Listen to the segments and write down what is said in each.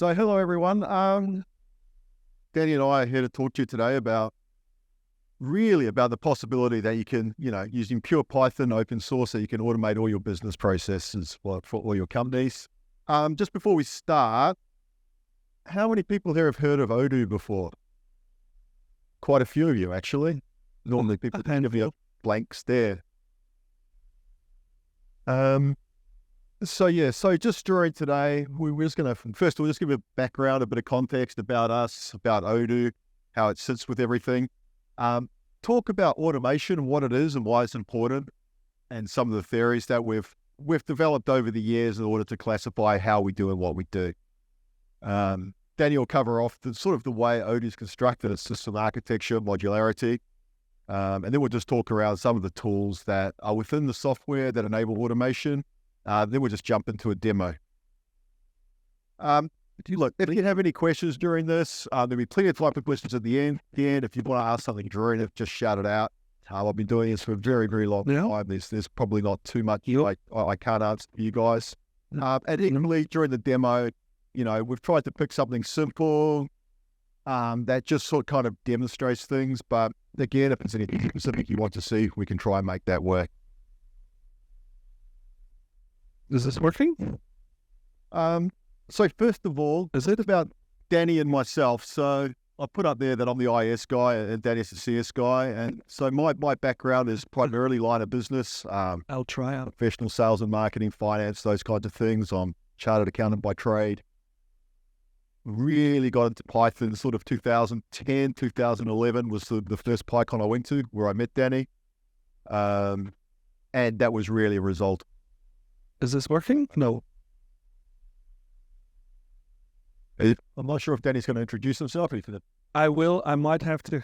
So hello everyone. Danny and I are here to talk to you today about the possibility that you can, using pure Python open source, that you can automate all your business processes for all your companies. Just before we start, how many people here have heard of Odoo before? Quite a few of you, actually. Normally people give you a blank stare. So just during today, we're just going to, first of all, just give a background, a bit of context about us, about Odoo, how it sits with everything. Talk about automation, what it is and why it's important, and some of the theories that we've developed over the years in order to classify how we do and what we do. Danny will cover off the way Odoo is constructed, its system architecture, modularity, and then we'll just talk around some of the tools that are within the software that enable automation. Then we'll just jump into a demo. If you have any questions during this, there'll be plenty of time for questions at the end. Again, if you want to ask something during it, just shout it out. I've been doing this for a very, very long time. There's probably not too much I can't answer for you guys. And equally, during the demo, we've tried to pick something simple that just sort of kind of demonstrates things. But again, if there's anything specific you want to see, we can try and make that work. Is this working? So first of all, is it about Danny and myself? So I put up there that I'm the IS guy and Danny's the CS guy. And so my background is primarily line of business. I'll try out. Professional sales and marketing, finance, those kinds of things. I'm chartered accountant by trade. Really got into Python sort of 2010, 2011 was the first PyCon I went to where I met Danny. And that was really a result. Is this working? No. I'm not sure if Danny's going to introduce himself. I will. I might have to.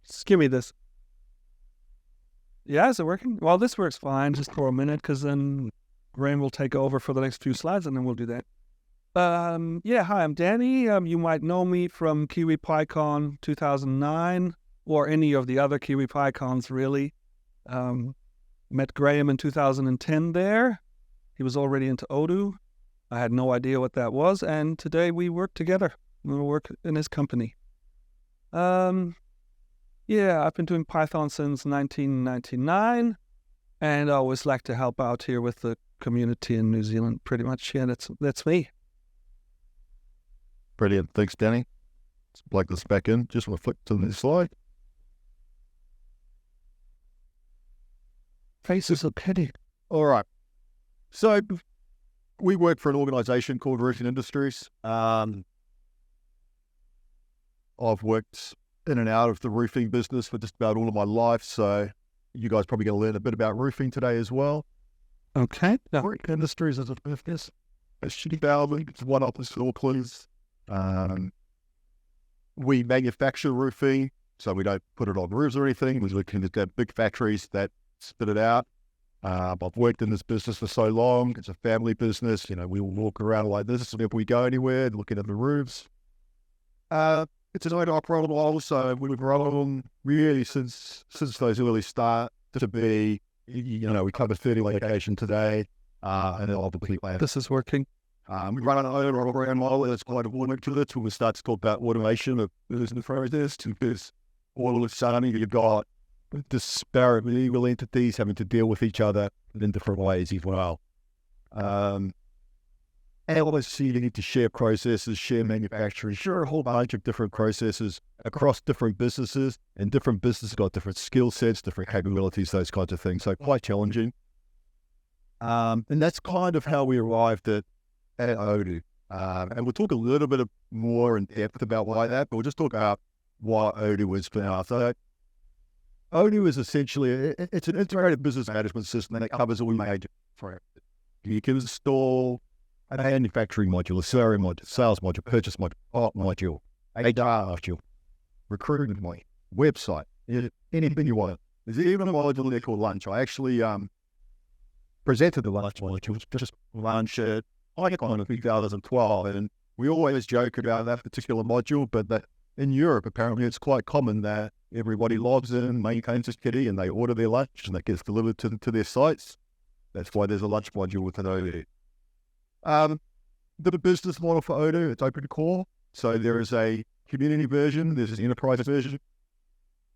Just give me this. Yeah, is it working? Well, this works fine just for a minute because then Graeme will take over for the next few slides and then we'll do that. Hi, I'm Danny. You might know me from Kiwi PyCon 2009 or any of the other Kiwi PyCons, really. Met Graeme in 2010 there. He was already into Odoo. I had no idea what that was, and today we work together. We work in his company. I've been doing Python since 1999, and I always like to help out here with the community in New Zealand, pretty much. Yeah, that's me. Brilliant. Thanks, Danny. Let's plug this back in. Just want to flick to the next slide. Faces are petty. All right. So we work for an organization called Roofing Industries. I've worked in and out of the roofing business for just about all of my life. So you guys probably going to learn a bit about roofing today as well. Okay. Roofing Industries as a business. It's one office in Auckland. We manufacture roofing, so we don't put it on roofs or anything. We're looking at big factories that spit it out. I've worked in this business for so long. It's a family business. We will walk around like this if we go anywhere, looking at the roofs. It's an owner-operator model, so we've grown really since those early start to be, we cover 30 locations today, and then obviously this is working. We run an owner-operator model that's quite important to it when we start to talk about automation of business process, because all of a sudden you've got disparate legal entities having to deal with each other in different ways as well. And obviously you need to share processes, share manufacturing, share a whole bunch of different processes across different businesses, and different businesses got different skill sets, different capabilities, those kinds of things. So quite challenging. And that's kind of how we arrived at Odoo. And we'll talk a little bit more in depth about why that, but we'll just talk about what Odoo is for now. So Odoo is essentially, it's an integrated business management system that covers all major. You can install a manufacturing module, a salary module, sales module, purchase module, op module, HR module, recruitment module, website, anything you want. There's even a module there called lunch. I actually presented the lunch module, just lunch at PyCon in 2012, and we always joke about that particular module, but in Europe, apparently it's quite common that everybody logs in, maintains this kitty, and they order their lunch, and that gets delivered to their sites. That's why there's a lunch module within Odoo. The business model for Odoo, it's open core. So there is a community version, there's an enterprise version.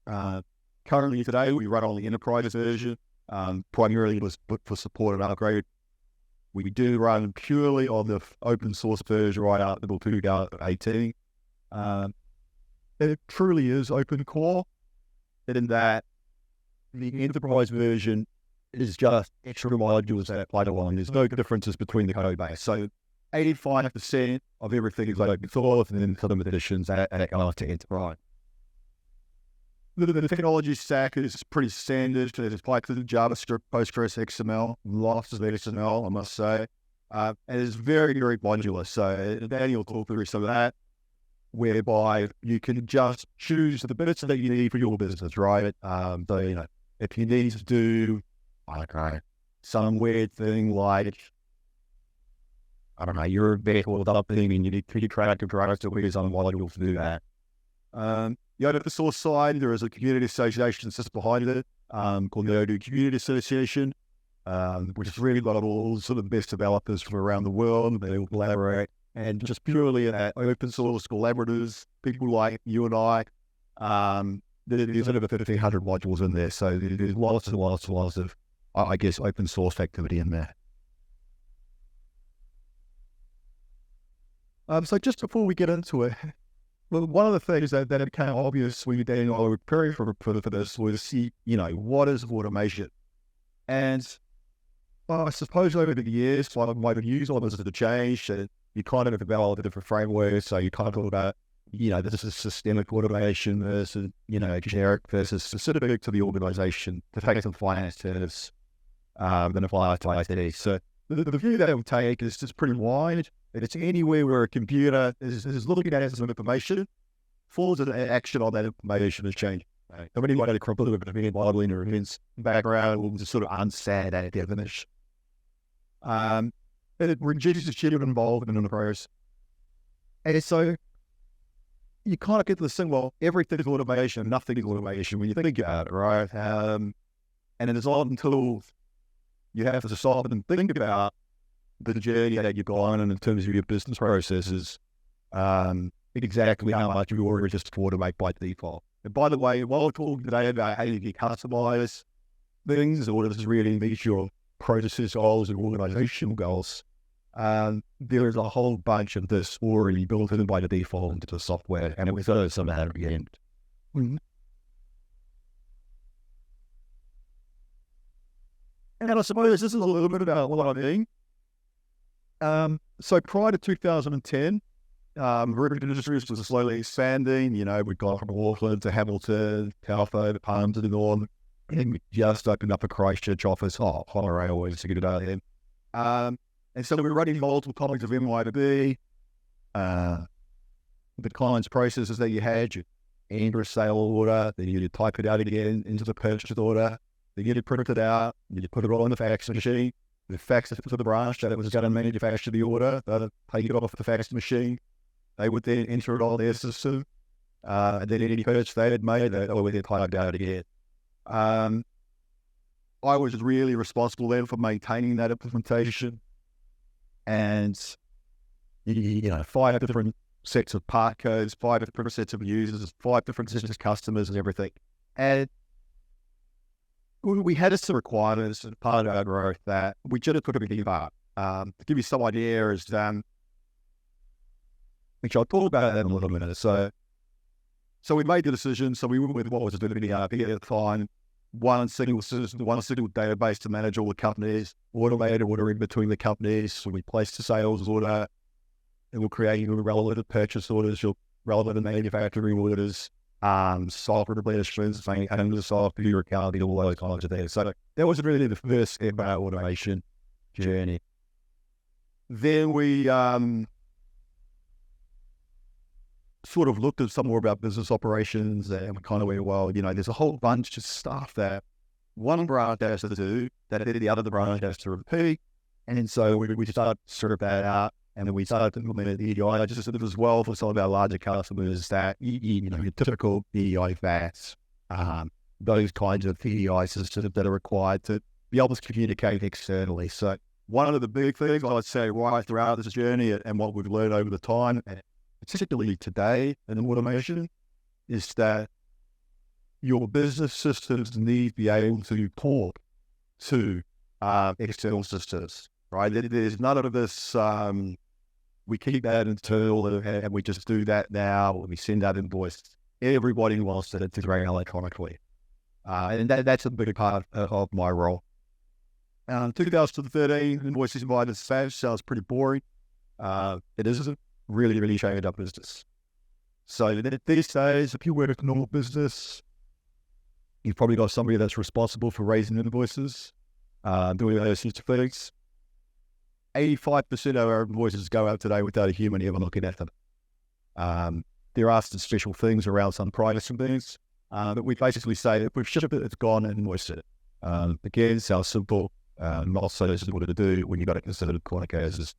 Currently today, we run on the enterprise version, primarily for support and upgrade. We do run purely on the open source version right up until 2018. It truly is open core in that the enterprise version is just extra modules that apply to one. There's no differences between the code base. So 85% of everything is open source, and then some additions that go to enterprise. The technology stack is pretty standard. There's Python, JavaScript, Postgres, XML, lots of XML, I must say. And it's very, very modular. So Danny will talk through some of that, whereby you can just choose the bits that you need for your business, right? So, if you need to do, some weird thing like, you're a vehicle with something and you need to track and drive to where's on modules to do that. The open source side, there is a community association that sits behind it, called the Odoo Community Association, which has really got all sort of the best developers from around the world. They all collaborate, and just purely open source collaborators, people like you and I. There's over 1,500 modules in there, so there's lots and lots of, I guess, open source activity in there. So just before we get into it, well, one of the things that became obvious when Danny and I were preparing for this was, what is automation? And I suppose over the years, my views on this have changed, and you kind of develop a different framework. So you kind of talk about, this is systemic automation versus, generic versus specific to the organization, to take some finance terms, and apply it to IT. So the view that I would take is just pretty wide. It's anywhere where a computer is looking at some information, falls into action on that information is changing. Right? So anyone had a couple of event modeling or events background will just sort of understand that definition. It reduces human involvement in the process. And so you kind of get to this thing, well, everything's automation, nothing is automation when you think about it, right? And it is not until you have to stop and think about the journey that you've gone on in terms of your business processes, exactly how much you already just automate by default. And by the way, while we're talking today about how you customize things, or does really meet your process goals and organizational goals, there is a whole bunch of this already built in by the default into the software, and it was some of that at the end. Mm-hmm. And I suppose this is a little bit about what I mean. So prior to 2010, recruitment industries was slowly expanding. We'd gone from Auckland to Hamilton, Telford, to Palm to the north, and we just opened up a Christchurch office. Honorary always a good idea. And so we were running multiple copies of MYOB. The client's processes that you had, you enter a sale order, then you type it out again into the purchase order, then you print it out, you put it all in the fax machine. The fax it to the branch that was going to manufacture the order. They'd take it off the fax machine. They would then enter it on their system. And then any purchase they had made, they would then type out again. I was really responsible then for maintaining that implementation. And, 5 different sets of part codes, 5 different sets of users, 5 different sets of customers and everything. And we had some requirements as part of our growth that we just couldn't give up. To give you some idea, which I'll talk about that in a little minute. So we made the decision. So we went with what was going to be our big time, one single system, one single database to manage all the companies, automated ordering between the companies. So we placed the sales order, and we'll create your relevant purchase orders, your relevant manufacturing orders, software replenishments, maintaining the software account, all those kinds of things. So that was really the first step of our automation journey. Then we sort of looked at some more about business operations, and we kind of went, well, there's a whole bunch of stuff that one branch has to do that the other branch has to repeat. And so we started to sort that out. And then we started to implement EDI just as well for some of our larger customers that, your typical EDI VATs, those kinds of EDI systems that are required to be able to communicate externally. So one of the big things I'd say right throughout this journey and what we've learned over the time, and particularly today in automation, is that your business systems need to be able to talk to external systems, right? There's none of this, we keep that internal and we just do that now, we send out invoice. Everybody wants to integrate electronically. And that's a big part of my role. 2013, invoices by dispatch sounds pretty boring. It isn't really changed our business. So these days, if you work at a normal business, you've probably got somebody that's responsible for raising invoices, doing those sorts of things. 85% of our invoices go out today without a human ever looking at them. There are some special things around some privacy things, but we basically say if we've shipped it, it's gone, and invoice it. Again, sounds simple, not so simple to do when you've got to consider quite cases.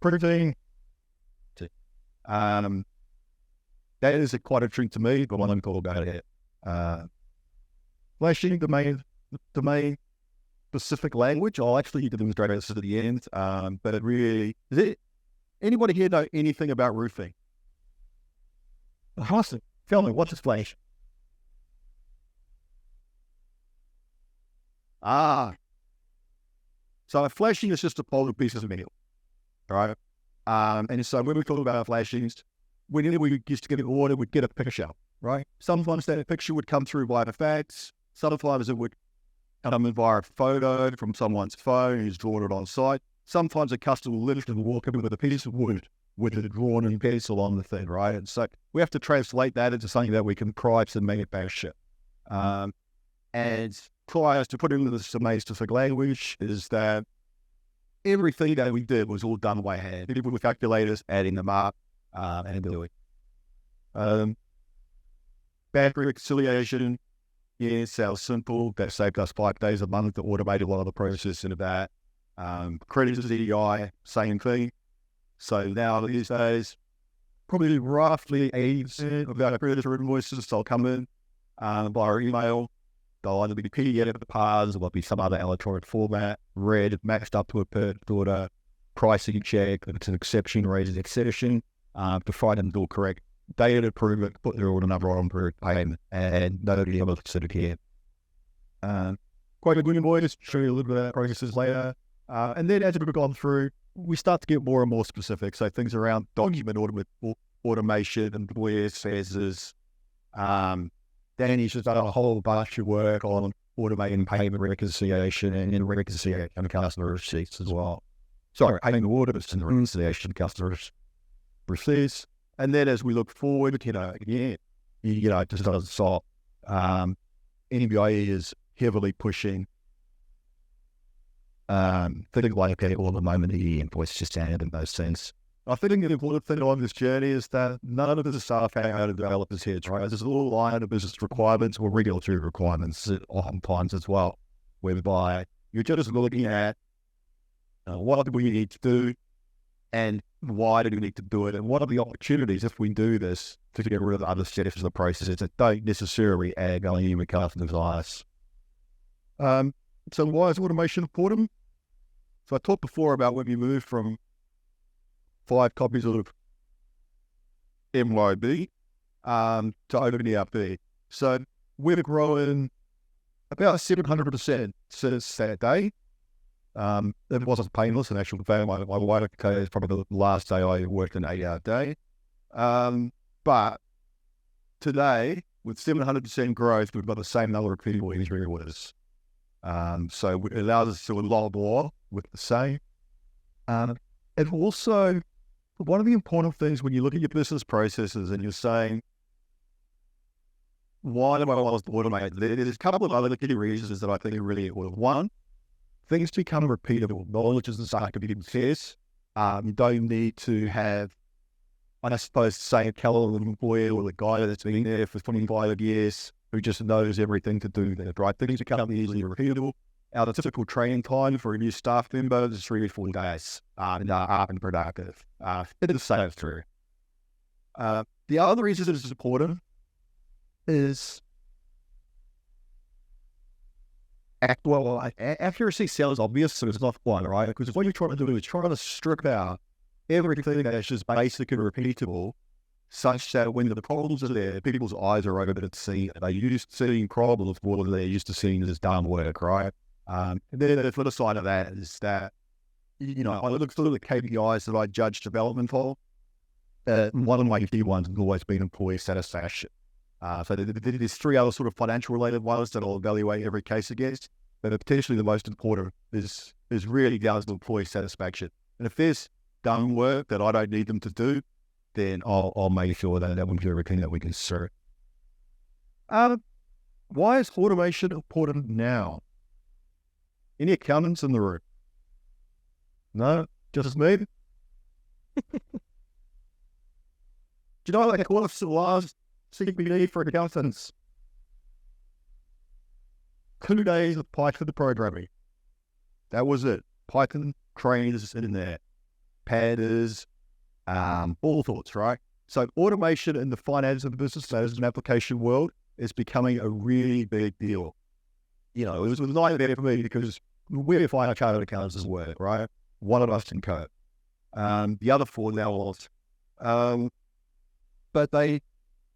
Printing, that is quite a treat to me, but one I'm called about it. Flashing domain specific language. I'll actually demonstrate this at the end, but it really, anybody here know anything about roofing? Awesome. Tell me, what's a flash? So a flashing is just a folded piece of metal, right? And so when we talk about flashings, whenever we used to get an order, we'd get a picture, right? Sometimes that picture would come through via fax. Sometimes it would come in via a photo from someone's phone who's drawn it on site. Sometimes a customer will literally walk in with a piece of wood with it drawn in pencil on the thing, right? And so we have to translate that into something that we can price and manufacture. And prior to putting into this domain-specific language is that everything that we did was all done by hand. People with calculators, adding them up, and doing. Battery reconciliation, yeah, sounds simple. That saved us 5 days a month to automate a lot of the process into that. Creditors EDI, same thing. So now these days, probably roughly 80% of our creditor invoices will come in via email. They'll either be PDF PARs or there'll be some other electronic format, read, matched up to a purchase order, pricing check, if it's an exception, raise an exception, to find them all correct. Data to prove it, put their order number on for payment, and nobody else considered here. Quite a good invoice, show you a little bit of that processes later. And then as we've gone through, we start to get more and more specific. So things around document automation, employee expenses. Danny's just done a whole bunch of work on automating payment reconciliation and reconciliation of customer receipts as well. Sorry, payment orders and reconciliation of customer receipts. And then as we look forward, again, it just doesn't stop. NBIE is heavily pushing things like all the moment the invoice just standard in those sense. I think the important thing on this journey is that none of this stuff hang out of developers' heads, right? There's a little line of business requirements or regulatory requirements oftentimes as well, whereby you're just looking at what do we need to do and why do we need to do it, and what are the opportunities if we do this to get rid of other steps of the processes that don't necessarily add value in customers' eyes. So why is automation important? So I talked before about when we moved from 5 copies of MYB to OpenERP. So we've grown about 700% since that day. It wasn't painless, in actual fact. My wife is probably the last day I worked an 8-hour day. But today, with 700% growth, we've got the same number of people entering orders. So it allows us to do a lot more with the same. And also, one of the important things when you look at your business processes and you're saying, why do I want to automate? There's a couple of other key reasons that I think are really important. One, things become repeatable. Knowledge isn't something to be success. You don't need to have, I suppose, say a caliber employee or the guy that's been there for 25 years who just knows everything to do that, right? Things become easily repeatable. Our typical training time for a new staff member is 3 to 4 days and up and productive. It is safe through. The other reason it is important is Accuracy sounds obvious, but it's not quite, right? Because what you're trying to do is trying to strip out everything that's just basic and repeatable, such that when the problems are there, people's eyes are open to see. They're used to seeing problems more than they're used to seeing as dumb work, right? And then the flip side of that is that, I look through the KPIs that I judge development for. One of my key ones has always been employee satisfaction. So there's three other sort of financial related ones that I'll evaluate every case against, but potentially the most important is really down to employee satisfaction. And if there's done work that I don't need them to do, then I'll make sure that we do everything that we can serve. Why is automation important now? Any accountants in the room? No, just me. Do you know what they call us the last CPD for accountants? 2 days of Python programming. That was it. Python, cranes in there, pandas, all sorts, right? So automation in the finance and business management application world is becoming a really big deal. It was a nightmare for me because we're fine chartered accountants as well, right? One of us can code. The other 4 now was. But the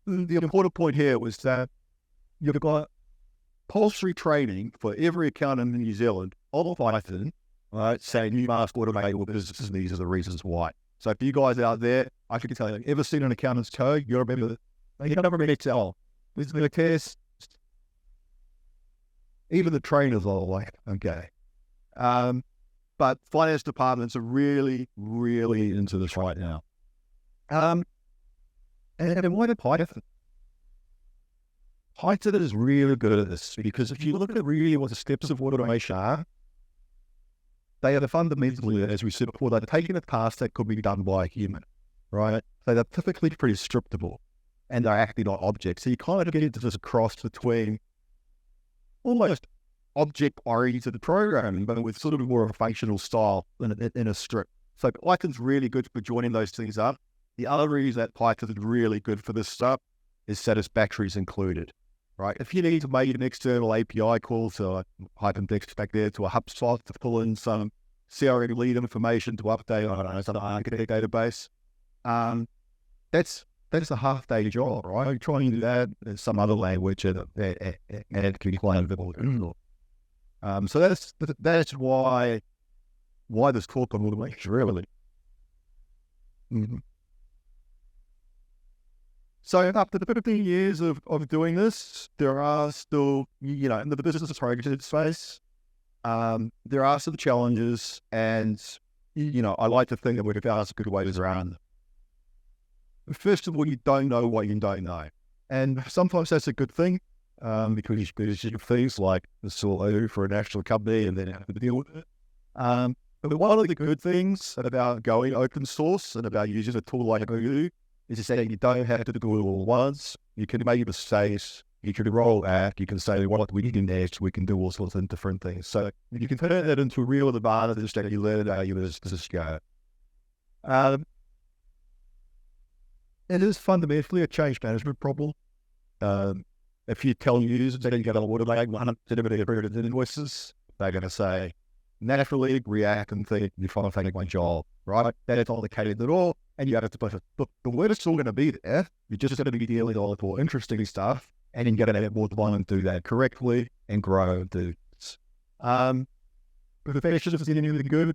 important point here was that you've got compulsory training for every accountant in New Zealand on Python, right? Saying you must automate your business and these are the reasons why. So if you guys out there, I can tell you, ever seen an accountant's code, you remember that you never really tell. This is a test. Even the trainers are like, okay. But finance departments are really, really into this right now. And why did Python? Python is really good at this because if you look at really what the steps of automation are, they are fundamentally, as we said before, they're taking a task that could be done by a human, right? So they're typically pretty scriptable and they're acting on objects. So you kind of get into this cross between almost object-oriented programming, but with sort of more of a functional style in a script. So Python's really good for joining those things up. The other reason that Python is really good for this stuff is satisfactories included, right? If you need to make an external API call to Python text back there to a HubSpot to pull in some CRM lead information to update, I don't know, some architect database, that's a half-day job, right? Trying to do that in some other language and it can be quite difficult. So that's why this talk on automation really. Mm-hmm. So after the 15 years of doing this, there are still, in the business project space, there are some challenges and, I like to think that we've found some good ways around them. First of all, you don't know what you don't know. And sometimes that's a good thing, because you do things like install Odoo for a national company and then have to deal with it. But one of the good things about going open source and about using a tool like Odoo is that you don't have to do it all at once. You can make mistakes, you can roll back, you can say, what we need next, we can do all sorts of different things. So you can turn that into a real advantage that you learn how you business go. It is fundamentally a change management problem. If you tell users that you're going to automate 100% of their invoices, they're going to say, naturally react and think, you're trying to take my job, right? That's not the case at all. And you have to put the word is still going to be there. You're just going to be dealing with all the more interesting stuff, and you're going to have more time to do that correctly and grow and do this. Perfection is anything good?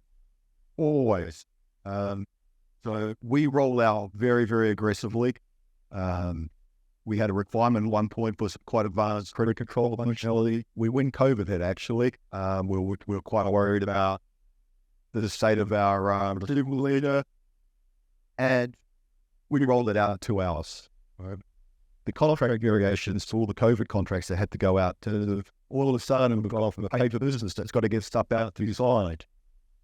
Always. So we roll out very, very aggressively. We had a requirement at one point for some quite advanced credit control functionality. When COVID hit, actually, we were quite worried about the state of our receivable leader, and we rolled it out in 2 hours. Right? The contract variations to all the COVID contracts that had to go out to all of a sudden we've got off of a paper business that's got to get stuff out to the side,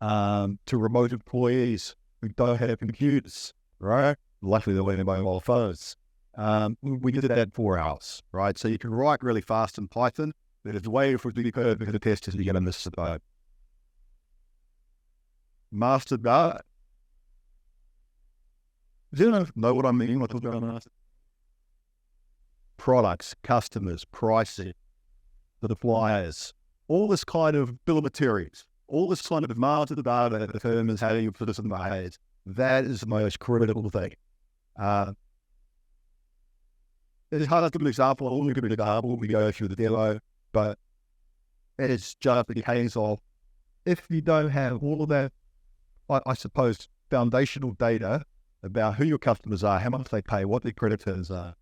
to remote employees who don't have computers, right? Luckily they're learning mobile phones. We did that in 4 hours, right? So you can write really fast in Python, but it's way for the code because the test is you're going to miss the boat. Master data. Do you know what I mean? What about master? Products, customers, pricing, the suppliers, all this kind of bill of materials, all this kind of demand to the data that determines how you put this in my head. That is the most critical thing. It's hard to give an example. I'll only give an example when we go through the demo, but it's just the case of if you don't have all of that, I suppose, foundational data about who your customers are, how much they pay, what their creditors are,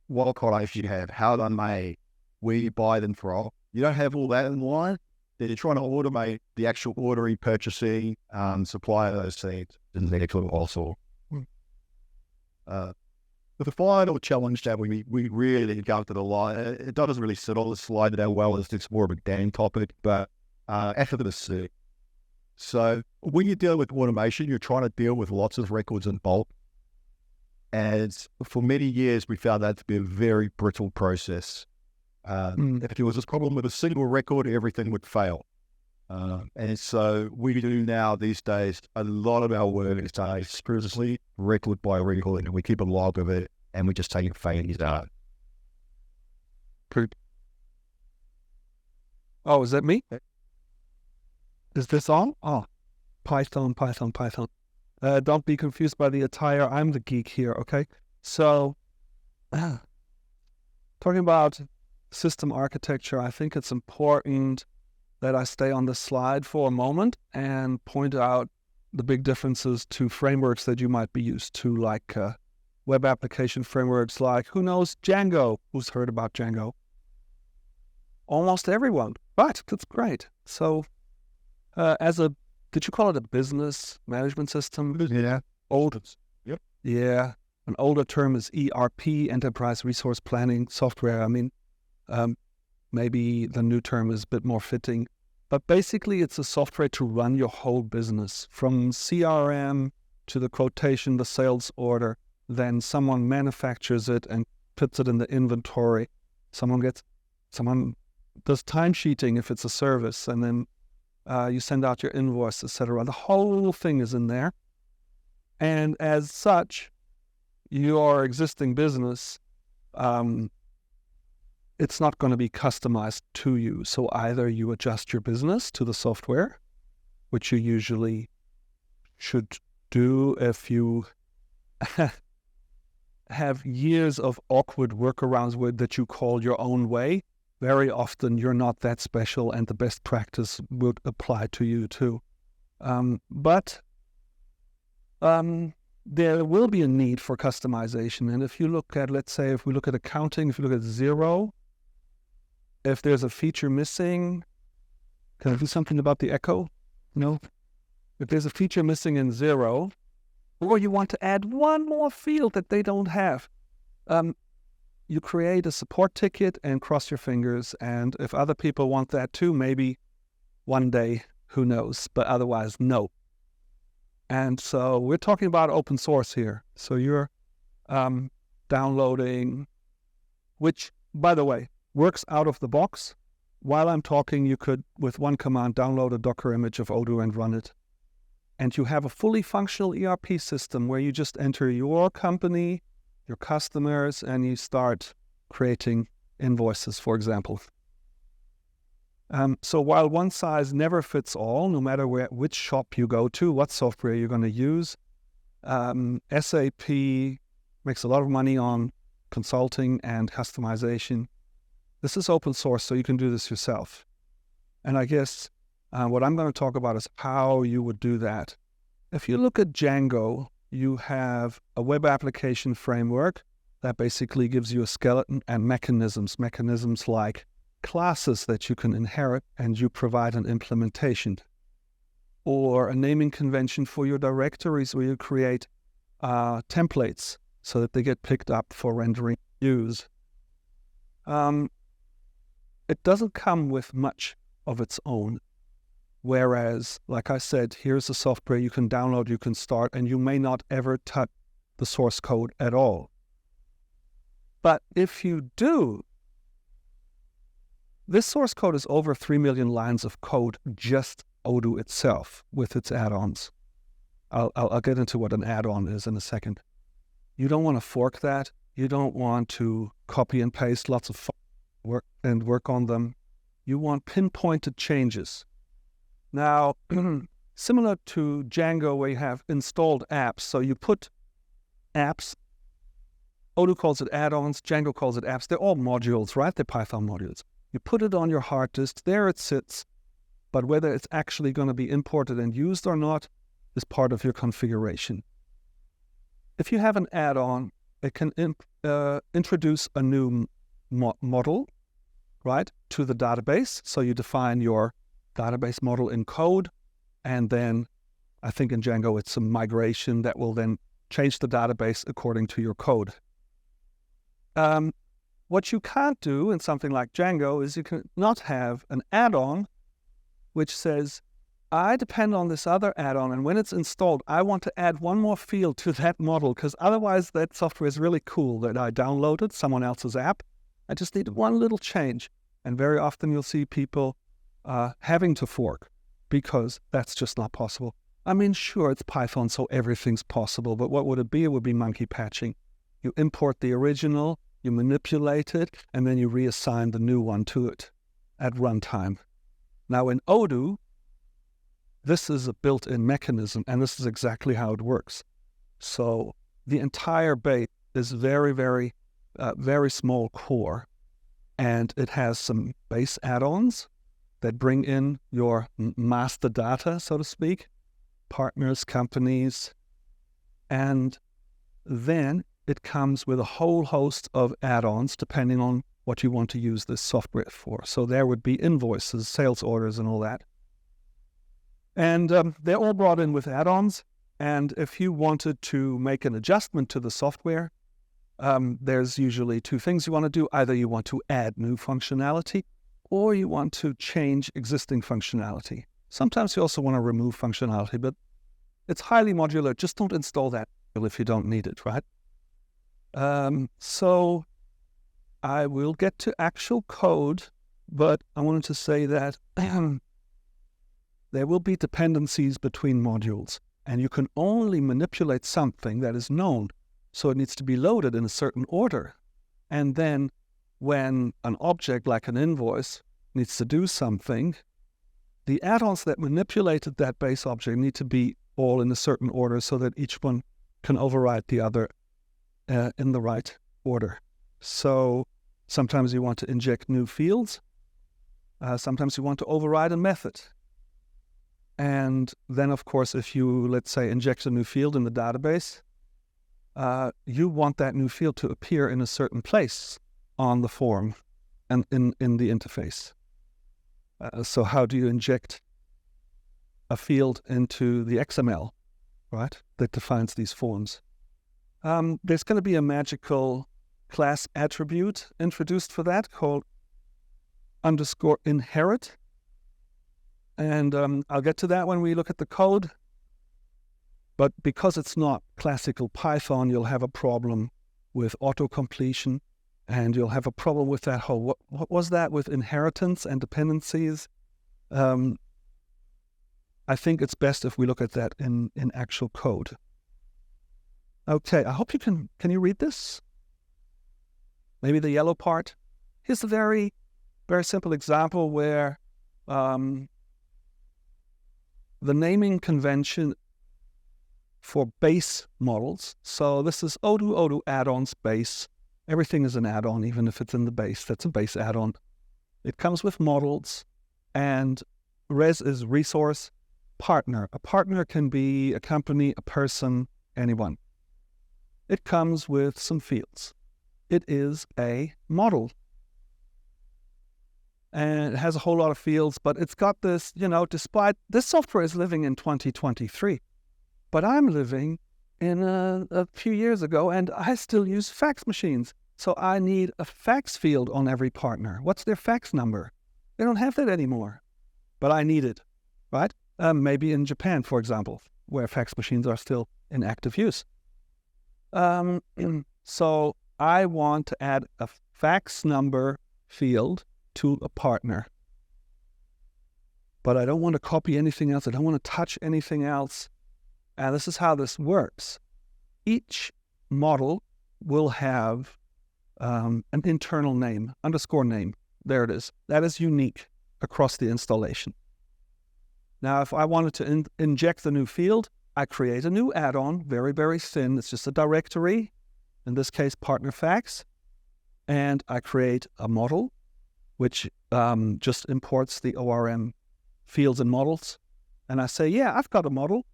what products you have, how they're made, where you buy them from. You don't have all that in line, then you're trying to automate the actual ordering, purchasing, supply of those things. And the actual also. But the final challenge that we really got to the line, it doesn't really sit on the slide that well. It's more of a Dan topic, but efficacy. So when you deal with automation, you're trying to deal with lots of records in bulk. And for many years, we found that to be a very brittle process. If there was a problem with a single record, everything would fail. And so we do now these days, a lot of our work is done exclusively record by record, and we keep a log of it, and we just take failures out. Oh, is that me? Is this on? Oh, Python. Don't be confused by the attire. I'm the geek here, okay? So, talking about system architecture, I think it's important that I stay on the slide for a moment and point out the big differences to frameworks that you might be used to, like web application frameworks like, who knows, Django? Who's heard about Django? Almost everyone. Right, that's great. So did you call it a business management system? Yeah. Yep. Yeah. An older term is ERP, Enterprise Resource Planning Software. I mean, maybe the new term is a bit more fitting, but basically it's a software to run your whole business, from CRM to the quotation, the sales order. Then someone manufactures it and puts it in the inventory. Someone does timesheeting if it's a service, and then you send out your invoice, etc. The whole thing is in there. And as such, your existing business, it's not going to be customized to you. So either you adjust your business to the software, which you usually should do if you have years of awkward workarounds that you call your own way. Very often you're not that special, and the best practice would apply to you too. But there will be a need for customization. And if you look at, let's say, if we look at accounting, if you look at Xero, if there's a feature missing, can I do something about the echo? No? If there's a feature missing in Xero, or you want to add one more field that they don't have, you create a support ticket and cross your fingers. And if other people want that too, maybe one day, who knows? But otherwise, no. And so we're talking about open source here. So you're downloading, which, by the way, works out of the box. While I'm talking, you could, with one command, download a Docker image of Odoo and run it. And you have a fully functional ERP system where you just enter your company, your customers, and you start creating invoices, for example. So while one size never fits all, no matter which shop you go to, what software you're going to use, SAP makes a lot of money on consulting and customization. This is open source, so you can do this yourself. And I guess what I'm going to talk about is how you would do that. If you look at Django, you have a web application framework that basically gives you a skeleton and mechanisms like classes that you can inherit, and you provide an implementation, or a naming convention for your directories where you create templates so that they get picked up for rendering views. It doesn't come with much of its own. Whereas, like I said, here's a software you can download, you can start, and you may not ever touch the source code at all. But if you do, this source code is over 3 million lines of code, just Odoo itself with its add-ons. I'll get into what an add-on is in a second. You don't want to fork that. You don't want to copy and paste lots of work on them. You want pinpointed changes. Now, similar to Django where you have installed apps, so you put apps, Odoo calls it add-ons, Django calls it apps. They're all modules, right? They're Python modules. You put it on your hard disk, there it sits, but whether it's actually going to be imported and used or not is part of your configuration. If you have an add-on, it can introduce a new model, right, to the database. So you define your database model in code, and then I think in Django it's some migration that will then change the database according to your code. What you can't do in something like Django is you can not have an add-on which says, I depend on this other add-on, and when it's installed, I want to add one more field to that model, because otherwise that software is really cool that I downloaded someone else's app. I just need one little change. And very often you'll see people having to fork because that's just not possible. I mean, sure, it's Python, so everything's possible, but what would it be? It would be monkey patching. You import the original, you manipulate it, and then you reassign the new one to it at runtime. Now in Odoo, this is a built-in mechanism, and this is exactly how it works. So the entire base is very, very, very small core, and it has some base add-ons that bring in your master data, so to speak, partners, companies, and then it comes with a whole host of add-ons depending on what you want to use this software for. So there would be invoices, sales orders, and all that. And they're all brought in with add-ons. And if you wanted to make an adjustment to the software, there's usually two things you want to do. Either you want to add new functionality, or you want to change existing functionality. Sometimes you also want to remove functionality, but it's highly modular. Just don't install that if you don't need it, right? So I will get to actual code, but I wanted to say that there will be dependencies between modules, and you can only manipulate something that is known. So it needs to be loaded in a certain order. And then when an object like an invoice needs to do something, the add-ons that manipulated that base object need to be all in a certain order so that each one can override the other in the right order. So sometimes you want to inject new fields. Sometimes you want to override a method. And then, of course, if you, let's say, inject a new field in the database, you want that new field to appear in a certain place on the form and in the interface. So how do you inject a field into the XML, right, that defines these forms? There's going to be a magical class attribute introduced for that called _inherit. And I'll get to that when we look at the code. But because it's not classical Python, you'll have a problem with auto-completion, and you'll have a problem with that whole, what was that with inheritance and dependencies? I think it's best if we look at that in actual code. Okay, I hope you can you read this? Maybe the yellow part. Here's a very, very simple example where the naming convention for base models. So this is Odoo add-ons base. Everything is an add-on, even if it's in the base. That's a base add-on. It comes with models, and res is resource. Partner. A partner can be a company, a person, anyone. It comes with some fields. It is a model. And it has a whole lot of fields, but it's got this, despite this software is living in 2023, but I'm living in a few years ago, and I still use fax machines. So I need a fax field on every partner. What's their fax number? They don't have that anymore, but I need it, right? Maybe in Japan, for example, where fax machines are still in active use. So I want to add a fax number field to a partner. But I don't want to copy anything else. I don't want to touch anything else. And this is how this works. Each model will have an internal name, _name. There it is. That is unique. across the installation. Now, if I wanted to inject a new field, I create a new add-on, very, very thin. It's just a directory, in this case, partner facts. And I create a model, which just imports the ORM fields and models. And I say, yeah, I've got a model.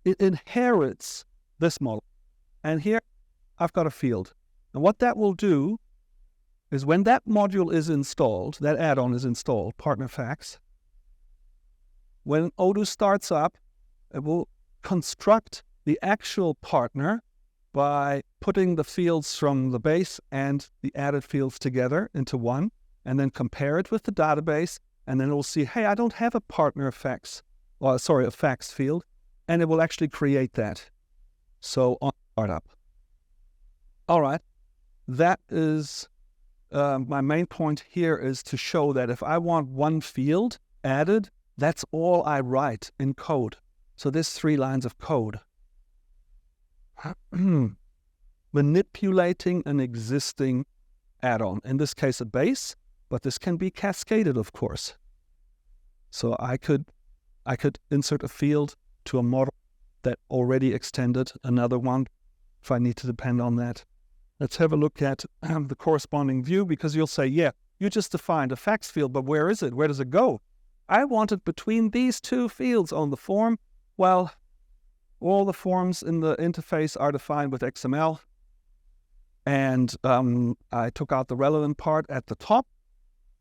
It inherits this model. And here I've got a field. And what that will do is when that module is installed, that add-on is installed, partner facts, when Odoo starts up, it will construct the actual partner by putting the fields from the base and the added fields together into one, and then compare it with the database, and then it will see, hey, I don't have a partner facts, a facts field, and it will actually create that. So on startup. All right, that is my main point here, is to show that if I want one field added, that's all I write in code. So there's 3 lines of code. Manipulating an existing add-on, in this case a base, but this can be cascaded, of course. So I could insert a field to a model that already extended another one if I need to depend on that. Let's have a look at the corresponding view, because you'll say, yeah, you just defined a facts field, but where is it? Where does it go? I want it between these 2 fields on the form. Well, all the forms in the interface are defined with XML. And I took out the relevant part at the top.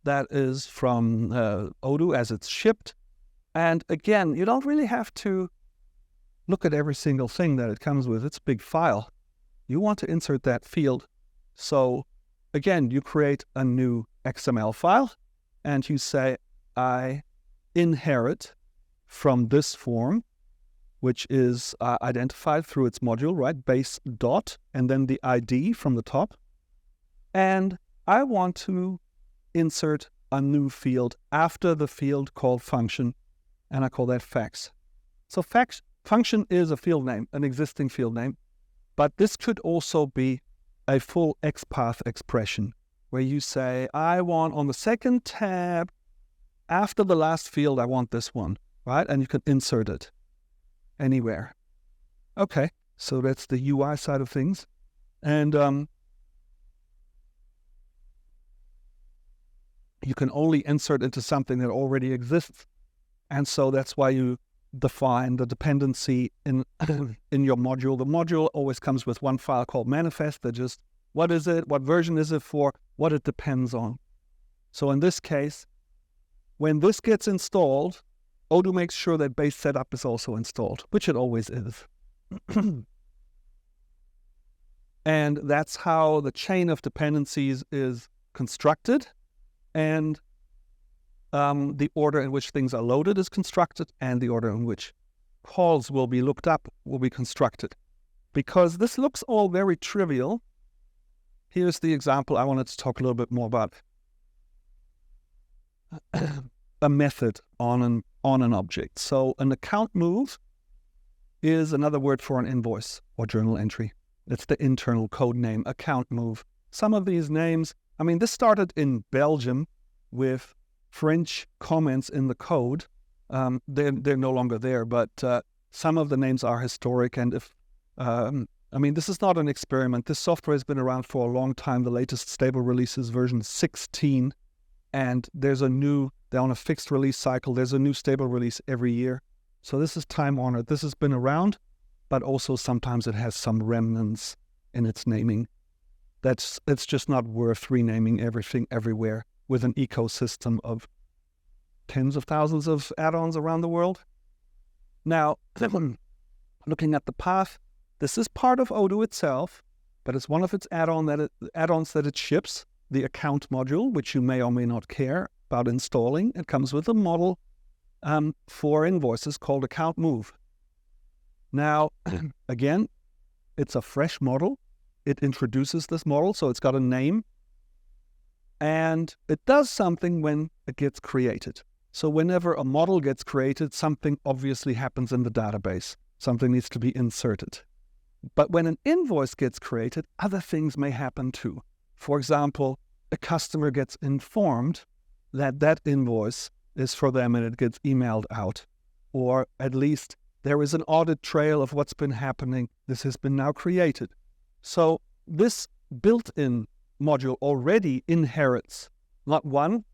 That is from Odoo as it's shipped. And again, you don't really have to look at every single thing that it comes with. It's a big file. You want to insert that field. So again, you create a new XML file and you say, I inherit from this form, which is identified through its module, right? Base dot, and then the ID from the top. And I want to insert a new field after the field called function, and I call that facts. So function is a field name, an existing field name, but this could also be a full XPath expression where you say, I want on the second tab, after the last field, I want this one, right? And you can insert it anywhere. Okay, so that's the UI side of things. And you can only insert into something that already exists. And so that's why you define the dependency in your module. The module always comes with one file called manifest that just, what is it? What version is it for? What it depends on. So in this case, when this gets installed, Odoo makes sure that base setup is also installed, which it always is. And that's how the chain of dependencies is constructed. And the order in which things are loaded is constructed, and the order in which calls will be looked up will be constructed. Because this looks all very trivial, here's the example I wanted to talk a little bit more about. A method on an object. So an account move is another word for an invoice or journal entry. It's the internal code name, account move. Some of these names, I mean, this started in Belgium with French comments in the code. They're no longer there, but some of the names are historic. And if I mean, this is not an experiment. This software has been around for a long time. The latest stable release is version 16. And they're on a fixed release cycle. There's a new stable release every year. So this is time-honored. This has been around, but also sometimes it has some remnants in its naming. It's just not worth renaming everything everywhere with an ecosystem of tens of thousands of add-ons around the world. Now, looking at the path, this is part of Odoo itself, but it's one of its add-ons that it ships. The account module, which you may or may not care about installing. It comes with a model for invoices called account move. Now, again, it's a fresh model. It introduces this model, so it's got a name. And it does something when it gets created. So whenever a model gets created, something obviously happens in the database. Something needs to be inserted. But when an invoice gets created, other things may happen too. For example, a customer gets informed that that invoice is for them and it gets emailed out. Or at least there is an audit trail of what's been happening. This has been now created. So this built-in module already inherits not one,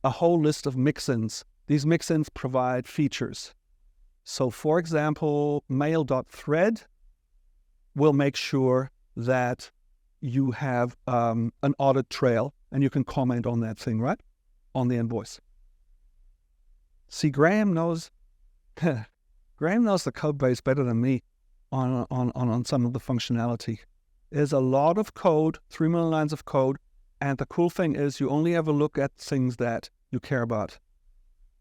a whole list of mix-ins. These mix-ins provide features. So for example, mail.thread will make sure that you have an audit trail and you can comment on that thing, right? On the invoice. See, Graeme knows the code base better than me on some of the functionality. There's a lot of code, 3 million lines of code, and the cool thing is you only ever look at things that you care about.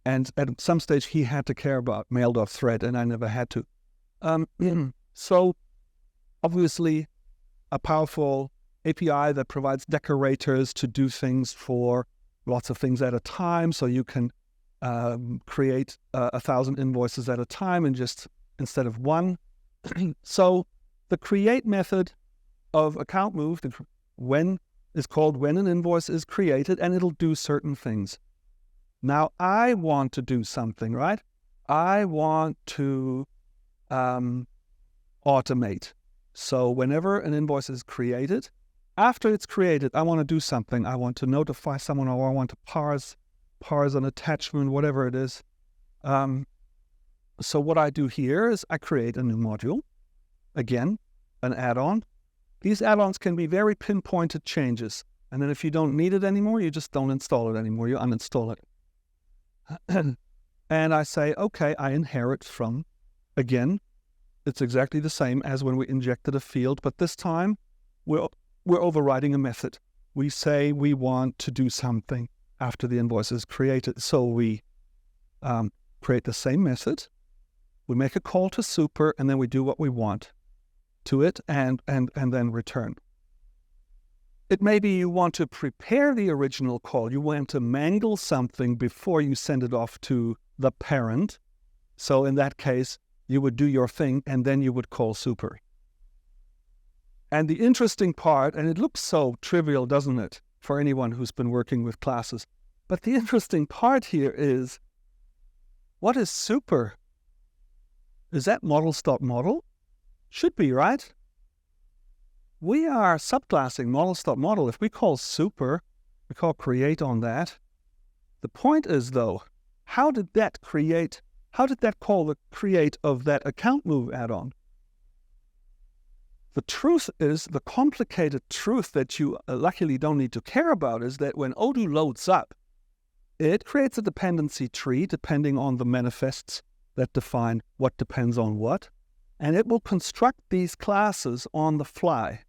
And at some stage he had to care about mail.thread and I never had to. So obviously a powerful API that provides decorators to do things for lots of things at a time, so you can create 1,000 invoices at a time and just instead of one. So the create method of account move, is called when an invoice is created, and it'll do certain things. Now I want to do something, right? I want to automate. So whenever an invoice is created, after it's created, I want to do something. I want to notify someone, or I want to parse an attachment, whatever it is. So what I do here is I create a new module. Again, an add-on. These add-ons can be very pinpointed changes. And then if you don't need it anymore, you just don't install it anymore. You uninstall it. And I say, okay, I inherit from, again, it's exactly the same as when we injected a field, but this time we're overriding a method. We say we want to do something after the invoice is created. So we create the same method, we make a call to super, and then we do what we want to it and then return. It may be you want to prepare the original call. You want to mangle something before you send it off to the parent. So in that case, you would do your thing and then you would call super. And the interesting part, and it looks so trivial, doesn't it, for anyone who's been working with classes, but the interesting part here is, what is super? Is that model.model? Should be, right? We are subclassing model.model. If we call super, we call create on that. The point is, though, how did that call the create of that account move add-on? The truth is, the complicated truth that you luckily don't need to care about is that when Odoo loads up, it creates a dependency tree depending on the manifests that define what depends on what, and it will construct these classes on the fly.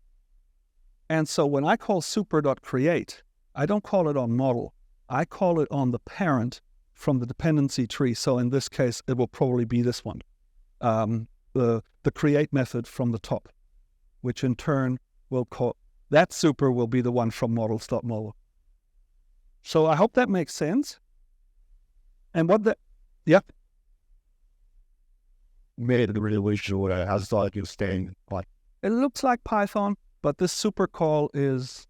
And so when I call super.create, I don't call it on model. I call it on the parent from the dependency tree. So in this case, it will probably be this one, the create method from the top, which in turn will call, that super will be the one from models.model. So I hope that makes sense. And yep. Made the really sure as like you're staying like It looks like Python, but this super call is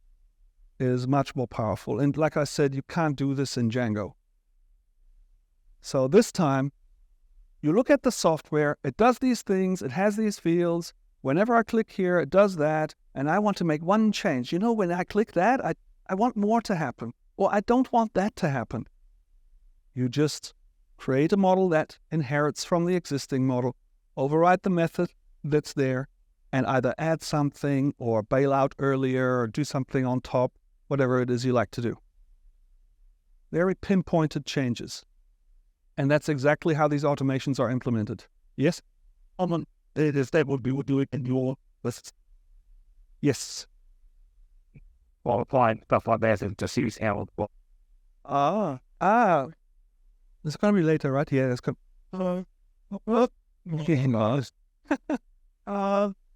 much more powerful. And like I said, you can't do this in Django. So this time, you look at the software, it does these things, it has these fields. Whenever I click here, it does that, and I want to make one change. You know, when I click that, I want more to happen, or I don't want that to happen. You just create a model that inherits from the existing model, override the method that's there, and either add something or bail out earlier or do something on top, whatever it is you like to do. Very pinpointed changes. And that's exactly how these automations are implemented. Yes? it is that would be what do it in your list. Yes. Or applying stuff like that into series how well. It's going to be later, right? Yeah, it's going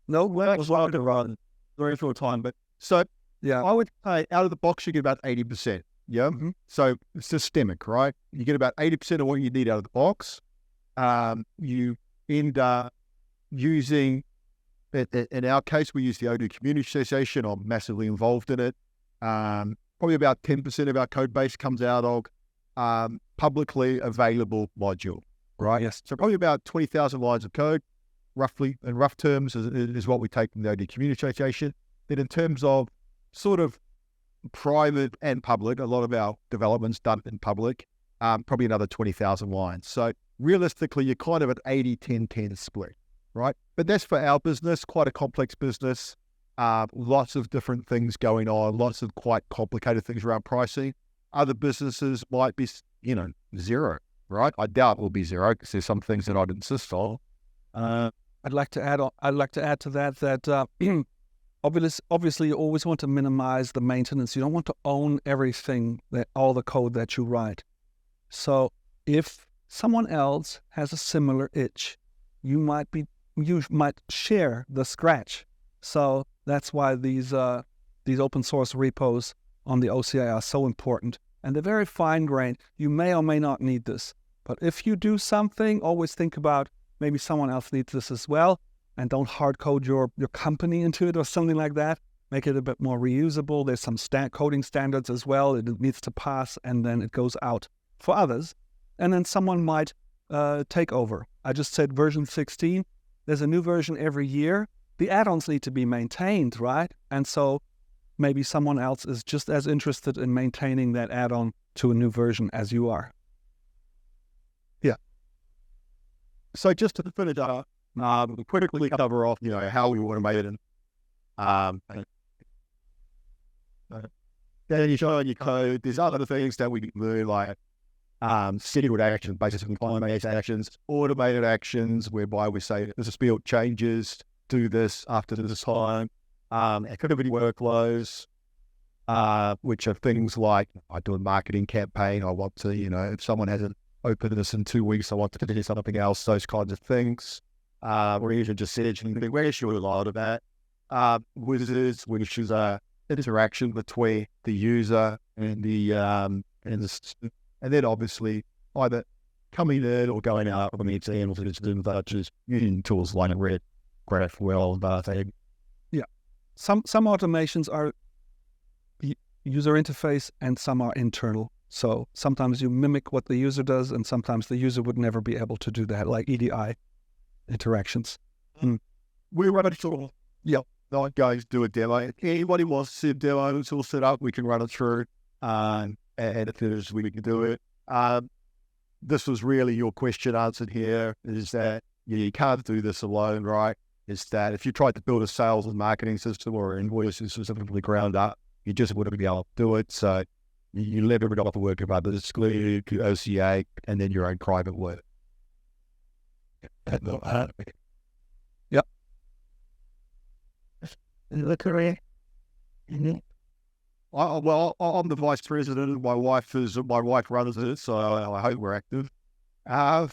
No, that was like to run very short time, but so yeah. I would say out of the box you get about 80%. Yeah, so it's systemic, right? You get about 80% of what you need out of the box. You end up using, in our case, we use the Odoo Community Association. I'm massively involved in it. Probably about 10% of our code base comes out of publicly available module, right? Yes. So probably about 20,000 lines of code, roughly, in rough terms, is what we take from the Odoo Community Association. Then in terms of sort of private and public, a lot of our development's done in public, probably another 20,000 lines. So realistically, you're kind of at 80-10-10 split, right? But that's for our business, quite a complex business, lots of different things going on, lots of quite complicated things around pricing. Other businesses might be, zero, right? I doubt it will be zero because there's some things that I'd insist on. I'd like to add to that obviously you always want to minimize the maintenance. You don't want to own everything, all the code that you write. So if someone else has a similar itch, you might share the scratch. So that's why these open source repos on the OCA are so important. And they're very fine-grained. You may or may not need this. But if you do something, always think about maybe someone else needs this as well. And don't hard code your company into it or something like that. Make it a bit more reusable. There's some coding standards as well. It needs to pass, and then it goes out for others. And then someone might take over. I just said version 16. There's a new version every year. The add-ons need to be maintained, right? And so maybe someone else is just as interested in maintaining that add-on to a new version as you are. Yeah. So just to finish up, quickly cover off, how we automate it. Then you show on your code, there's other things that we can do, like scheduled actions, basically climate actions, automated actions, whereby we say, this is build changes, do this after this time. Activity workflows, which are things like, I do a marketing campaign, I want to, if someone hasn't opened this in 2 weeks, I want to do something else, those kinds of things. Or even just scheduling, where should we load of that? Wizards, which is a interaction between the user and and then obviously either coming in or going out from the examples such as using tools like Red, GraphQL, yeah. Some automations are user interface and some are internal. So sometimes you mimic what the user does, and sometimes the user would never be able to do that, like EDI interactions. We run a tool. Yeah. Not guys do a demo. If anybody wants to see a demo, it's all set up. We can run it through. And if there's, we can do it. This was really your question answered here, is that you can't do this alone, right? Is that if you tried to build a sales and marketing system or invoices specifically ground up, you just wouldn't be able to do it. So you leverage off the work of others, exclude OCA, and then your own private work. Yep. Well, I'm the vice president. My wife runs it, so I hope we're active. I'm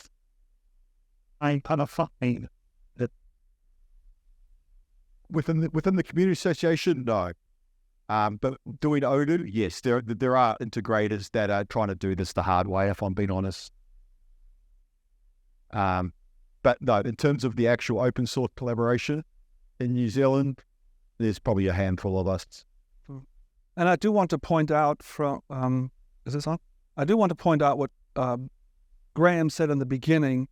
kind of fine that within the community association, no. But doing Odoo, yes, there are integrators that are trying to do this the hard way, if I'm being honest. But no, in terms of the actual open source collaboration in New Zealand, there's probably a handful of us. And I do want to point out is this on? I do want to point out what Graeme said in the beginning,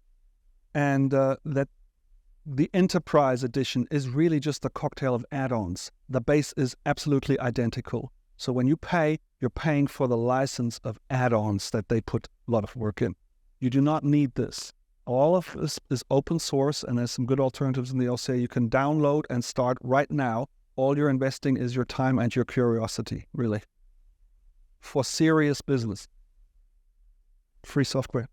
and that the Enterprise Edition is really just a cocktail of add-ons. The base is absolutely identical. So when you pay, you're paying for the license of add-ons that they put a lot of work in. You do not need this. All of this is open source, and there's some good alternatives in the OCA you can download and start right now. All you're investing is your time and your curiosity, really. For serious business. Free software.